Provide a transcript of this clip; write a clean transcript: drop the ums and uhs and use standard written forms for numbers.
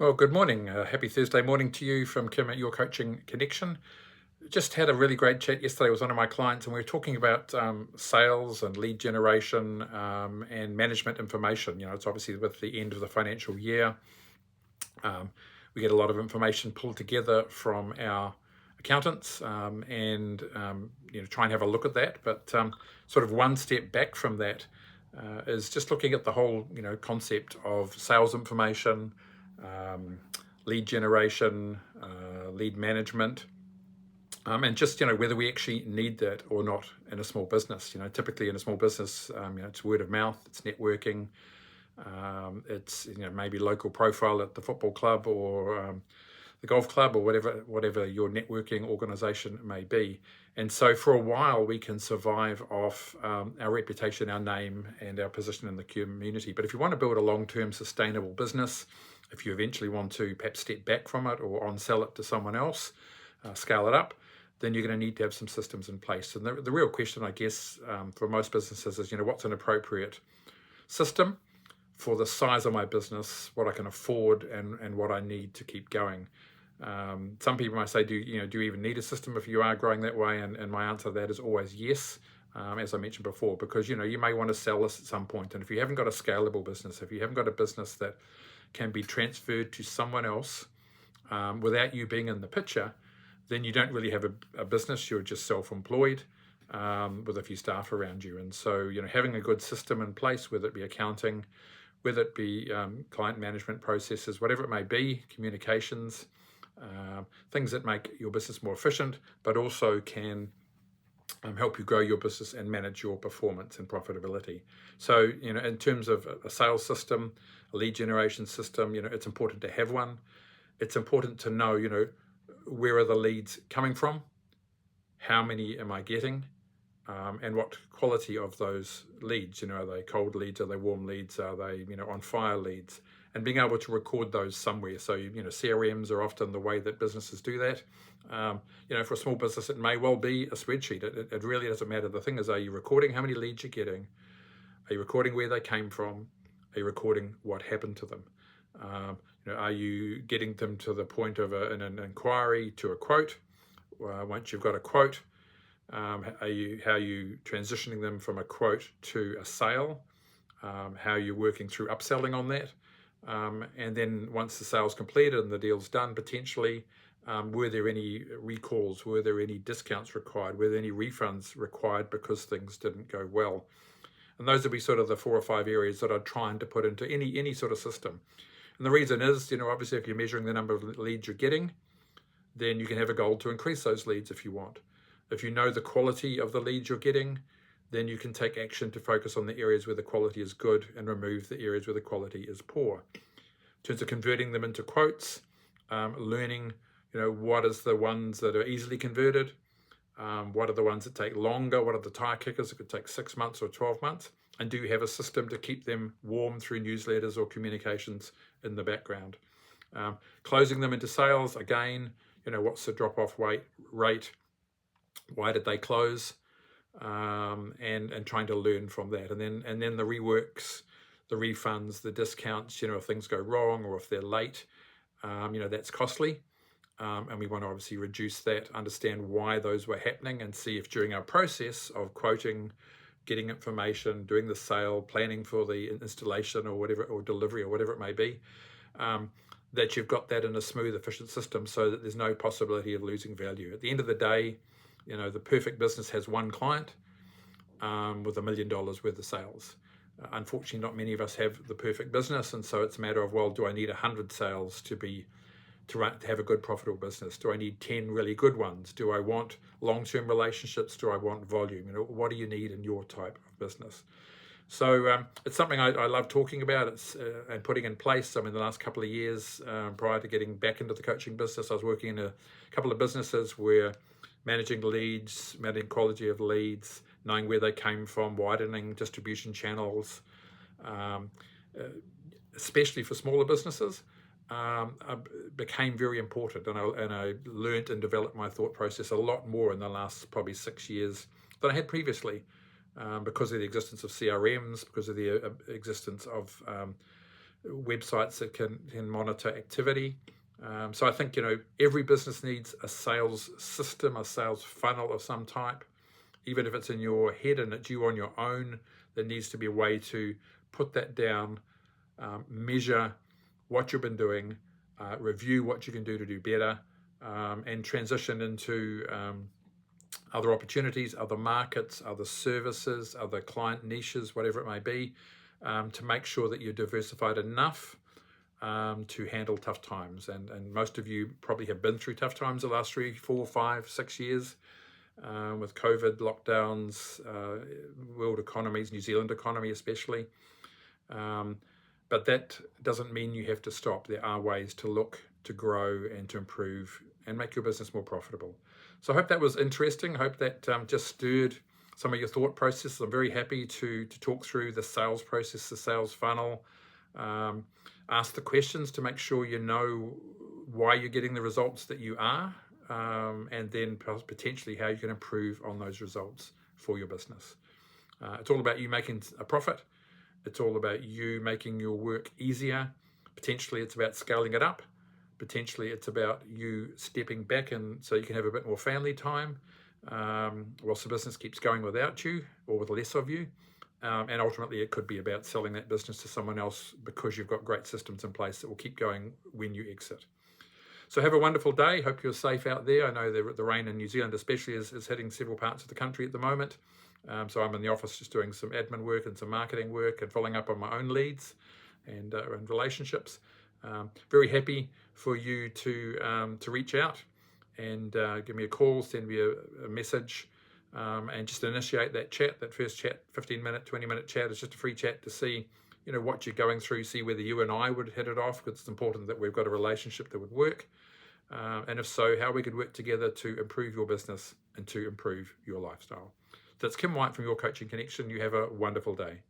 Well, good morning. Happy Thursday morning to you from Kim at Your Coaching Connection. Just had a really great chat yesterday with one of my clients, and we were talking about sales and lead generation and management information. It's obviously with the end of the financial year. We get a lot of information pulled together from our accountants and try and have a look at that. But sort of one step back from that is just looking at the whole concept of sales information, lead generation, lead management, and just whether we actually need that or not in a small business. Typically in a small business, it's word of mouth, it's networking, it's maybe local profile at the football club or the golf club or whatever your networking organization may be. And so for a while we can survive off our reputation, our name, and our position in the community. But if you want to build a long-term sustainable business, if you eventually want to perhaps step back from it or on-sell it to someone else, scale it up, then you're going to need to have some systems in place. And the real question, I guess, for most businesses is, what's an appropriate system for the size of my business, what I can afford, and what I need to keep going. Some people might say, do you even need a system if you are growing that way? And my answer to that is always yes, as I mentioned before, because you may want to sell this at some point. And if you haven't got a scalable business, if you haven't got a business that can be transferred to someone else without you being in the picture, then you don't really have a business. You're just self-employed with a few staff around you. And so having a good system in place, whether it be accounting, whether it be client management processes, whatever it may be, communications, things that make your business more efficient, but also can help you grow your business and manage your performance and profitability. So, in terms of a sales system, a lead generation system, it's important to have one. It's important to know, where are the leads coming from? How many am I getting? And what quality of those leads? Are they cold leads? Are they warm leads? Are they, on fire leads? And being able to record those somewhere. So, CRMs are often the way that businesses do that. For a small business, it may well be a spreadsheet. It really doesn't matter. The thing is, are you recording how many leads you're getting? Are you recording where they came from? Are you recording what happened to them? Are you getting them to the point of an inquiry to a quote? Once you've got a quote, how are you transitioning them from a quote to a sale? How are you working through upselling on that? And then once the sale's completed and the deal's done, potentially, were there any recalls? Were there any discounts required? Were there any refunds required because things didn't go well? And those would be sort of the 4 or 5 areas that I'm trying to put into any sort of system. And the reason is, obviously if you're measuring the number of leads you're getting, then you can have a goal to increase those leads if you want. If you know the quality of the leads you're getting, then you can take action to focus on the areas where the quality is good and remove the areas where the quality is poor. In terms of converting them into quotes, learning, what is the ones that are easily converted, what are the ones that take longer, what are the tire kickers that could take 6 months or 12 months, and do you have a system to keep them warm through newsletters or communications in the background. Closing them into sales, again, what's the drop-off rate, why did they close, and trying to learn from that. And then the reworks, the refunds, the discounts, if things go wrong or if they're late, that's costly. And we want to obviously reduce that, understand why those were happening, and see if during our process of quoting, getting information, doing the sale, planning for the installation or whatever, or delivery or whatever it may be, that you've got that in a smooth, efficient system so that there's no possibility of losing value. At the end of the day, the perfect business has one client with $1 million worth of sales. Unfortunately, not many of us have the perfect business, and so it's a matter of, well, do I need 100 sales to have a good profitable business? Do I need 10 really good ones? Do I want long-term relationships? Do I want volume? What do you need in your type of business? So it's something I love talking about and putting in place. The last couple of years prior to getting back into the coaching business, I was working in a couple of businesses where managing leads, managing quality of leads, knowing where they came from, widening distribution channels, especially for smaller businesses, became very important. And I learned and developed my thought process a lot more in the last probably 6 years than I had previously, because of the existence of CRMs, because of the existence of websites that can monitor activity. So I think, every business needs a sales system, a sales funnel of some type. Even if it's in your head and it's you on your own, there needs to be a way to put that down, measure what you've been doing, review what you can do to do better, and transition into other opportunities, other markets, other services, other client niches, whatever it may be, to make sure that you're diversified enough to handle tough times. And most of you probably have been through tough times the last 3, 4, 5, 6 years, with COVID, lockdowns, world economies, New Zealand economy especially. But that doesn't mean you have to stop. There are ways to look, to grow, and to improve and make your business more profitable. So I hope that was interesting. I hope that just stirred some of your thought processes. I'm very happy to talk through the sales process, the sales funnel, ask the questions to make sure you know why you're getting the results that you are, and then potentially how you can improve on those results for your business. It's all about you making a profit. It's all about you making your work easier. Potentially it's about scaling it up. Potentially it's about you stepping back and so you can have a bit more family time whilst the business keeps going without you or with less of you. And ultimately it could be about selling that business to someone else because you've got great systems in place that will keep going when you exit. So have a wonderful day. Hope you're safe out there. I know the rain in New Zealand especially is hitting several parts of the country at the moment. So I'm in the office just doing some admin work and some marketing work and following up on my own leads and relationships. Very happy for you to reach out and give me a call, send me a message, and just initiate that chat, that first chat, 15-minute, 20-minute chat. Is just a free chat to see, what you're going through, see whether you and I would hit it off, because it's important that we've got a relationship that would work. And if so, how we could work together to improve your business and to improve your lifestyle. That's Kim White from Your Coaching Connection. You have a wonderful day.